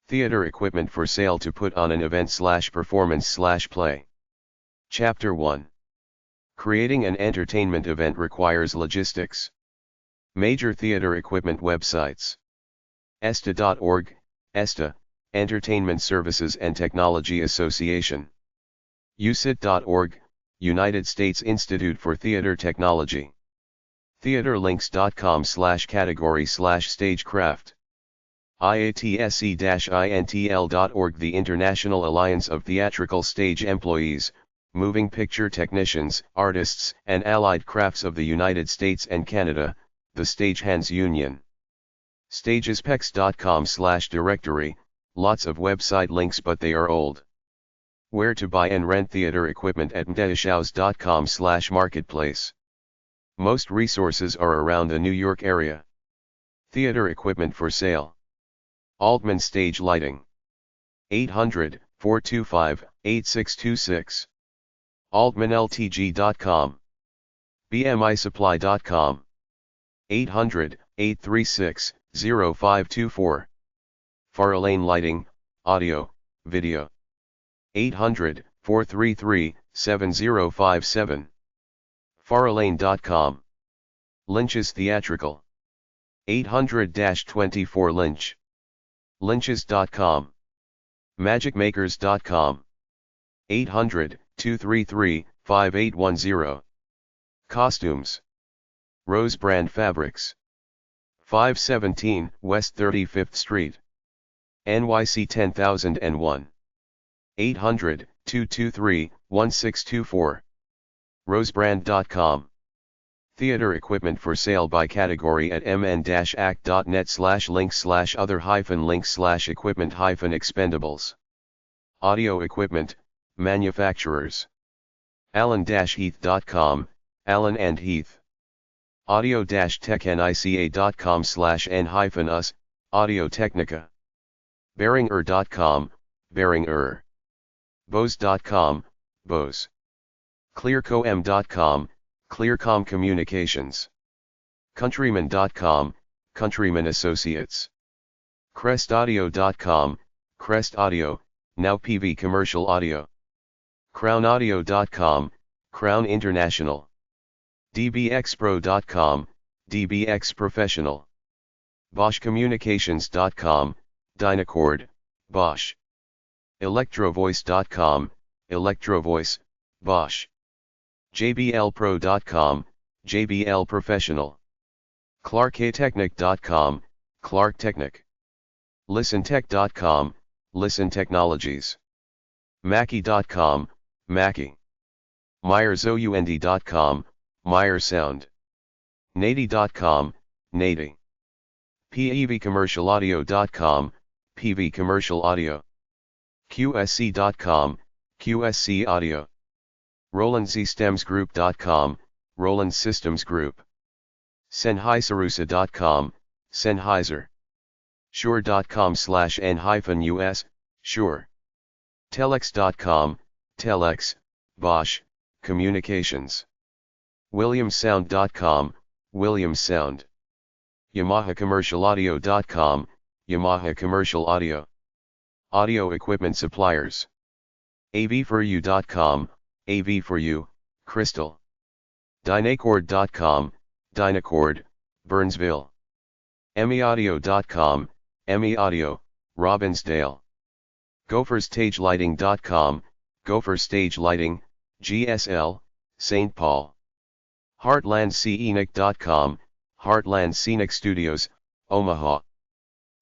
Theater equipment for sale to put on an event/performance/play. Chapter 1. Creating an entertainment event requires logistics. Major theater equipment websites. ESTA.org, ESTA, Entertainment Services and Technology Association. USIT.org, United States Institute for Theater Technology. Theaterlinks.com/category/stagecraft. IATSE-INTL.org, the International Alliance of Theatrical Stage Employees, Moving Picture Technicians, Artists, and Allied Crafts of the United States and Canada, the Stagehands Union. Stagespecs.com/directory, lots of website links but they are old. Where to buy and rent theater equipment at mteishows.com/marketplace. Most resources are around the New York area. Theater equipment for sale. Altman Stage Lighting. 800-425-8626. altmanltg.com. bmisupply.com. 800-836-0524. Farallane Lighting, Audio, Video. 800-433-7057. farallane.com. Lynch's Theatrical. 800-24 Lynch. Lynches.com. magicmakers.com. 800-233-5810. Costumes. Rose Brand Fabrics. 517 West 35th Street. NYC 10001. 800-223-1624. rosebrand.com. Theater equipment for sale by category at mn-act.net/link/other-links/equipment-expendables. Audio equipment, manufacturers. allen-heath.com, Allen and Heath. audio-technica.com/n-us, Audio-Technica. Behringer.com, Behringer. Bose.com, Bose. Clearcom.com, Clearcom Communications. Countryman.com, Countryman Associates. CrestAudio.com, Crest Audio, now PV Commercial Audio. CrownAudio.com, Crown International. DBXPro.com, DBX Professional. BoschCommunications.com, Dynacord, Bosch. ElectroVoice.com, Electrovoice, Bosch. JBLPro.com, JBL Professional. ClarkTechnic.com, Clark Technic. ListenTech.com, Listen Technologies. Mackie.com, Mackie. MyersOUND.com, Myers Sound. Nady.com, Nady. PEVCommercialAudio.com, PV Commercial Audio. QSC.com, QSC Audio. RolandSystemsGroup.com, Roland Systems Group. Sennheiserusa.com, Sennheiser. Shure.com/n-us, Shure. Telex.com, Telex, Bosch, Communications. WilliamsSound.com, Williams Sound. YamahaCommercialAudio.com, Yamaha Commercial Audio. Audio equipment suppliers. AV4U.com, AV4U, Crystal. Dynacord.com, Dynacord, Burnsville. EmiAudio.com, Emi Audio, Robbinsdale. GopherStagelighting.com, Gopher Stage Lighting, GSL, St. Paul. HeartlandScenic.com, Heartland Scenic Studios, Omaha.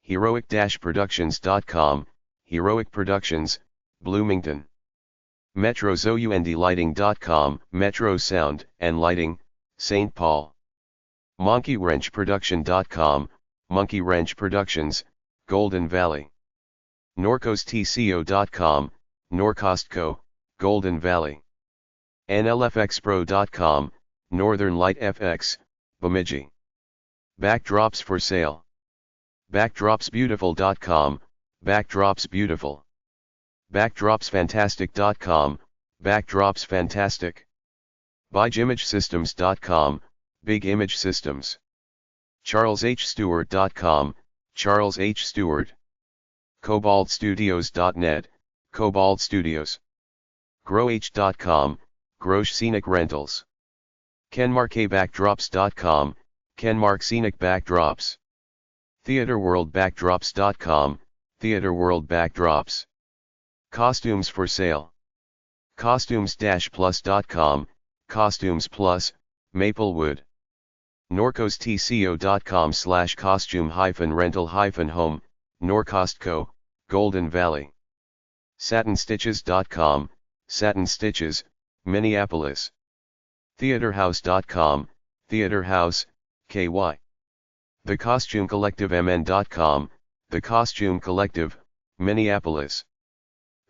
Heroic-Productions.com, Heroic Productions, Bloomington. MetroZoundLighting.com, Metro Sound and Lighting, St. Paul. MonkeyWrenchProduction.com, Monkey Wrench Productions, Golden Valley. NorcosTCO.com, Norcostco, Golden Valley. NLFXPro.com, Northern Light FX, Bemidji. Backdrops for sale. BackdropsBeautiful.com, Backdrops Beautiful. BackdropsFantastic.com, Backdrops Fantastic. BigImageSystems.com, Big Image Systems. CharlesHStewart.com, Charles H. Stewart. cobaltstudios.net, Cobalt Studios. growh.com, Grosh Scenic Rentals. kenmarkbackdrops.com, Kenmark Scenic Backdrops. theaterworldbackdrops.com, Theater World Backdrops. Costumes for sale. costumes-plus.com, Costumes Plus, Maplewood. norcostco.com/costume-rental-home, Norcostco, Golden Valley. satinstitches.com, Satin Stitches, Minneapolis. theaterhouse.com, Theater House, KY. thecostumecollective.mn.com, The Costume Collective, Minneapolis.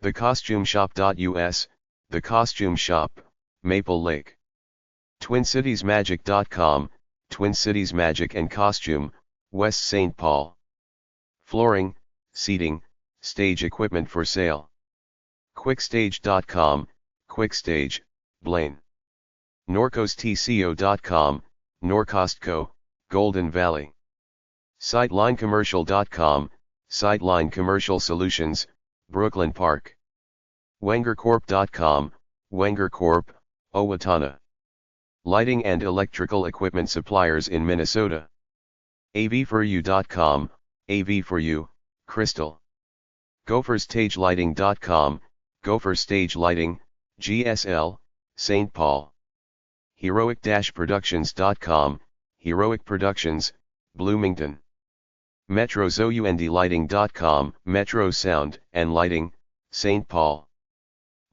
thecostumeshop.us, The Costume Shop, Maple Lake. twincitiesmagic.com, Twin Cities Magic and Costume, West St. Paul. Flooring, seating, stage equipment for sale. quickstage.com, Quickstage, Blaine. norcostco.com, Norcostco, Golden Valley. SightlineCommercial.com, Sightline Commercial Solutions, Brooklyn Park. wengercorp.com, Wenger Corp, Owatonna. Lighting and electrical equipment suppliers in Minnesota. AV4U.com, AV4U, Crystal. GopherStageLighting.com, Gopher Stage Lighting, GSL, St. Paul. Heroic-Productions.com, Heroic Productions, Bloomington. MetroZoundLighting.com, Metro Sound and Lighting, St. Paul.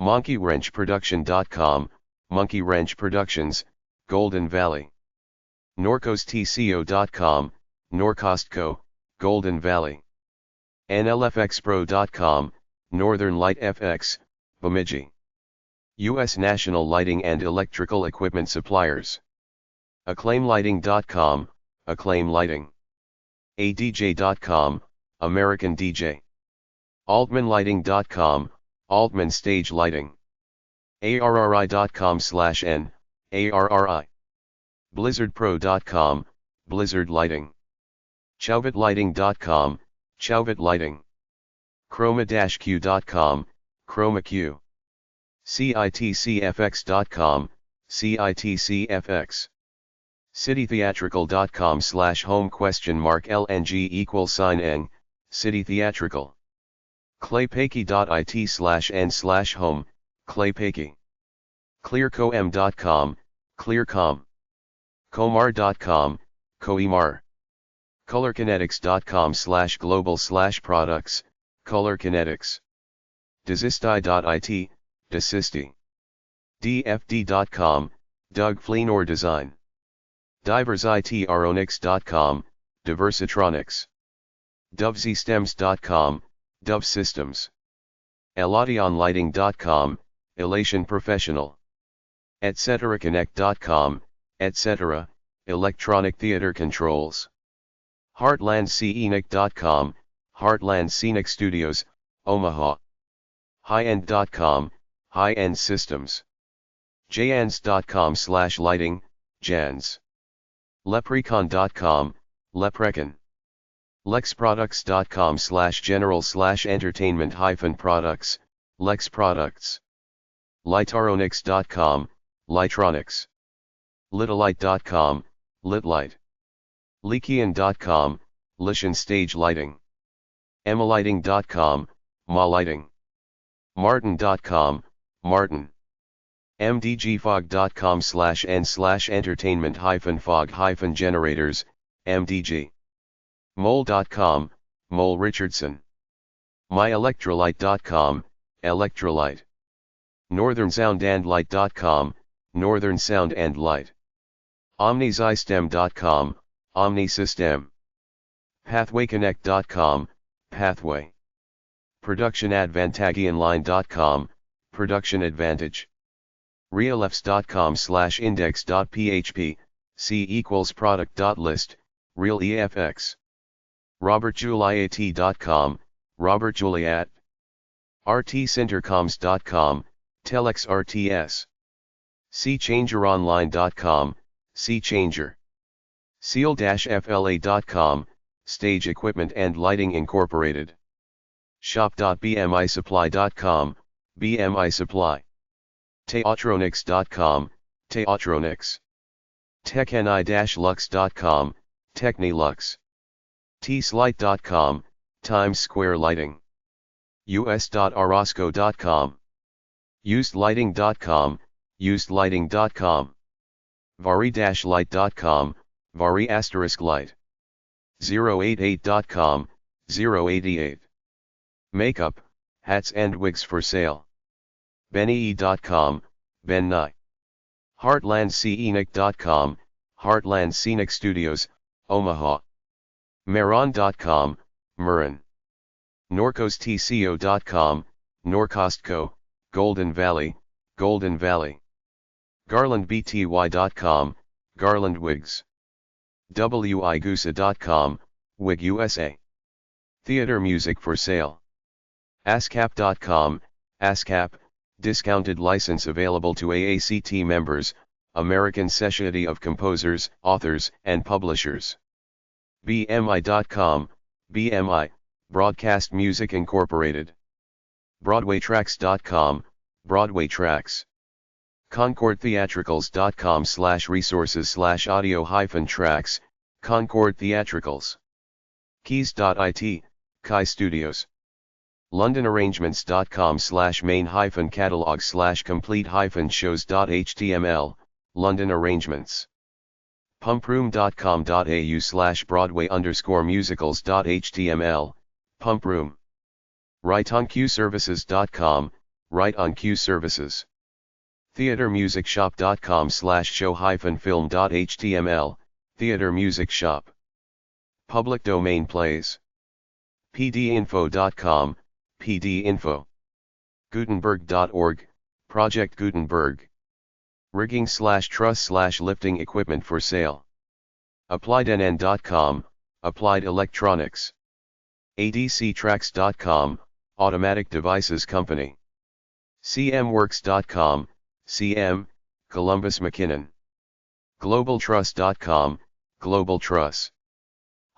MonkeyWrenchProduction.com, Monkey Wrench Productions, Golden Valley. NorcostCo.com, Norcostco, Golden Valley. NLFXPro.com, Northern Light FX, Bemidji. U.S. National Lighting and Electrical Equipment Suppliers. AcclaimLighting.com, Acclaim Lighting. ADJ.com, American DJ. AltmanLighting.com, Altman Stage Lighting. ARRI.com/N, ARRI. BlizzardPro.com, Blizzard Lighting. ChowVitLighting.com, Chowvit Lighting. Chroma-Q.com, ChromaQ. CITCFX.com, CITCFX. CityTheatrical.com/home?LNG=N, City Theatrical. Claypakey.it/n/home, Claypakey. Clearcom.com, Clearcom. Comar.com, Coemar. ColorKinetics.com/global/products, Color Kinetics. Desisti.it, Desisti. DFD.com, Doug Fleenor Design. DiversITRonics.com, Diversitronics. DovesYstems.com, Dove Systems. ElationLighting.com, Elation Professional. EtceteraConnect.com, etc., Electronic Theater Controls. HeartlandScenic.com, Heartland Scenic Studios, Omaha. HighEnd.com, High-End Systems. Jans.com/lighting, Jans. Leprechaun.com, Leprechaun. LexProducts.com/general/entertainment-products, Lex Products. Lightaronics.com, Lightronics. Littlelight.com, Litlight. Leakian.com, Lishan Stage Lighting. Emalighting.com, Ma Lighting. Martin.com, Martin. mdgfog.com/n/entertainment-fog-generators, MDG. Mole.com, Mole Richardson. MyElectrolyte.com, Electrolyte. NorthernSoundAndLight.com, Northern Sound and Light. OmniSystem.com, OmniSystem. PathwayConnect.com, Pathway. ProductionAdvantageOnline.com, Production Advantage. Realefs.com/index.php, C=product.list, RealEFX. RobertJuliat.com, Robert Juliat. RTCentercoms.com, Telex RTS. CChangeronline.com, CChanger. Seal-FLA.com, Stage Equipment and Lighting Incorporated. Shop.bmisupply.com, BMI Supply. Teatronics.com, Teatronics. Techni-lux.com, Technilux. Tslight.com, Times Square Lighting. us.arosco.com. Usedlighting.com, usedlighting.com. vari-light.com, vari*light. 088.com, 088. Makeup, hats and wigs for sale. benny.com, benny. heartlandscenic.com, Heartland Scenic Studios, Omaha. Meron.com, Meron. norcostco.com, Norcostco, Golden Valley, Golden Valley. garlandbty.com, Garland Wigs. wigusa.com, Wig USA. Theater music for sale. ascap.com, ASCAP, discounted license available to AACT members, American Society of Composers, Authors, and Publishers. bmi.com, BMI, Broadcast Music Incorporated. broadwaytracks.com, Broadway Tracks. concordtheatricals.com/resources/audio-tracks, Concord Theatricals. keys.it, Kai Studios. londonarrangements.com/main-catalog/complete-shows.html, London Arrangements. pumproom.com.au/Broadway_musicals.html, Pumproom. WriteOnCueServices.com, WriteOnCueServices. theatermusicshop.com/show-film.html, Theater Music Shop. Public Domain Plays. pdinfo.com, pdinfo. Gutenberg.org, Project Gutenberg. Rigging/truss/lifting equipment for sale. AppliedNN.com, Applied Electronics. ADCTracks.com, Automatic Devices Company. CMWorks.com, CM, Columbus McKinnon. GlobalTruss.com, Global Truss.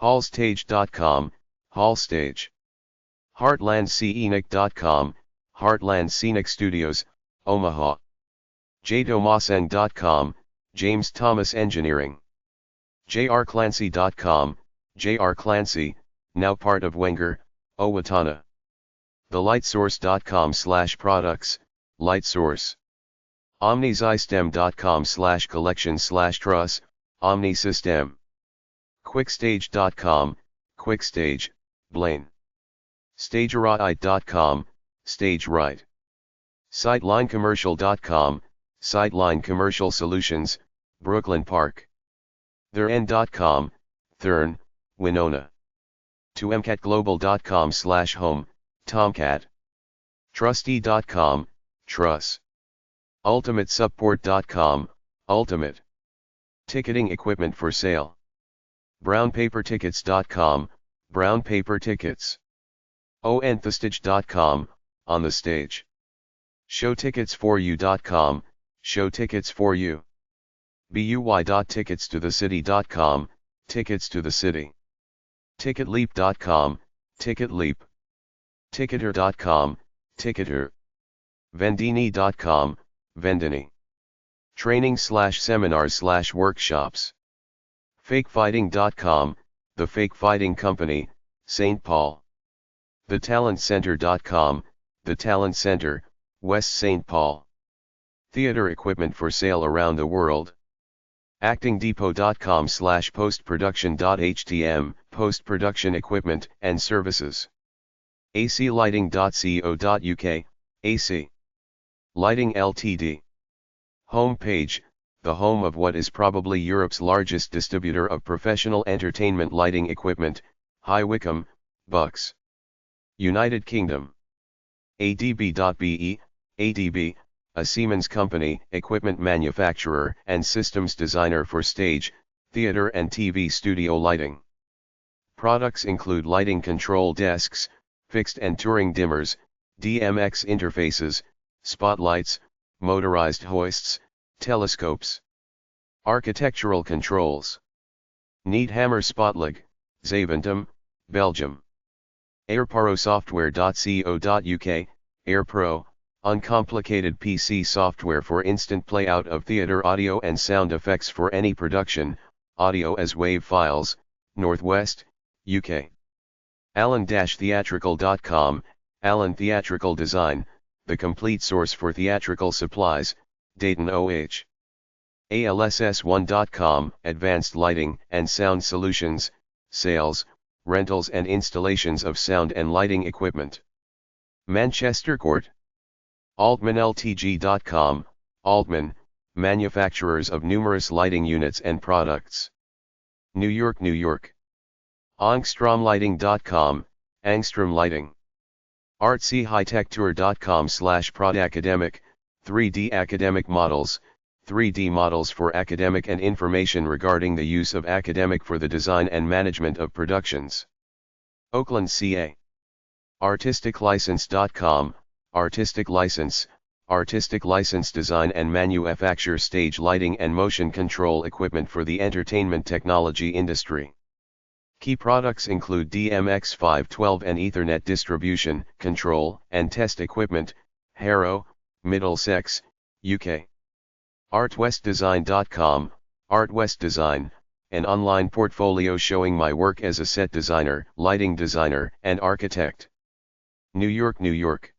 Hallstage.com, Hallstage. HeartlandScenic.com, Heartland Scenic Studios, Omaha. jdomaseng.com, James Thomas Engineering. jrclancy.com, J.R. Clancy, now part of Wenger, Owatonna. TheLightSource.com/products, LightSource. OmniSystem.com/collection/truss, OmniSystem. Quickstage.com, Quickstage, Blaine. StageRight.com, StageRight. SightlineCommercial.com, Sightline Commercial Solutions, Brooklyn Park. TheRN.com, Thurn, Winona. TomcatGlobal.com/home, Tomcat. Trusty.com, Truss. UltimateSupport.com, Ultimate. Ticketing equipment for sale. BrownPaperTickets.com, Brown Paper Tickets. OnTheStage.com, On the Stage. ShowTicketsForYou.com, Show Tickets for You. buy.ticketstothecity.com, Tickets to the City. Ticketleap.com, Ticketleap. Ticketer.com, Ticketer. Vendini.com, Vendini. Training/seminars/workshops. Fakefighting.com, The Fake Fighting Company, St. Paul. TheTalentCenter.com, The Talent Center, West St. Paul. Theater equipment for sale around the world. actingdepot.com/postproduction.htm, post-production equipment and services. aclighting.co.uk, AC Lighting Ltd. Home page, the home of what is probably Europe's largest distributor of professional entertainment lighting equipment, High Wycombe, Bucks. United Kingdom. adb.be, ADB, a Siemens company, equipment manufacturer and systems designer for stage, theater and TV studio lighting. Products include lighting control desks, fixed and touring dimmers, DMX interfaces, spotlights, motorized hoists, telescopes. Architectural controls. Needhammer Spotlight, Zaventem, Belgium. airprosoftware.co.uk, AirPro, uncomplicated PC software for instant playout of theatre audio and sound effects for any production, audio as WAV files, Northwest, UK. Alan-theatrical.com, Alan Theatrical Design, the complete source for theatrical supplies, Dayton OH. ALSS1.com, Advanced Lighting and Sound Solutions, Sales, Rentals and Installations of Sound and Lighting Equipment. Manchester Court. AltmanLTG.com, Altman, manufacturers of numerous lighting units and products. New York, New York. Angstromlighting.com, Angstrom Lighting. artsyhightechtour.com/prodacademic, 3D academic models, 3D models for academic and information regarding the use of academic for the design and management of productions. Oakland, CA. Artisticlicense.com, Artistic License, Artistic License design and manufacture stage lighting and motion control equipment for the entertainment technology industry. Key products include DMX512 and Ethernet distribution, control, and test equipment, Harrow, Middlesex, UK. ArtWestDesign.com, ArtWest Design, an online portfolio showing my work as a set designer, lighting designer, and architect. New York, New York.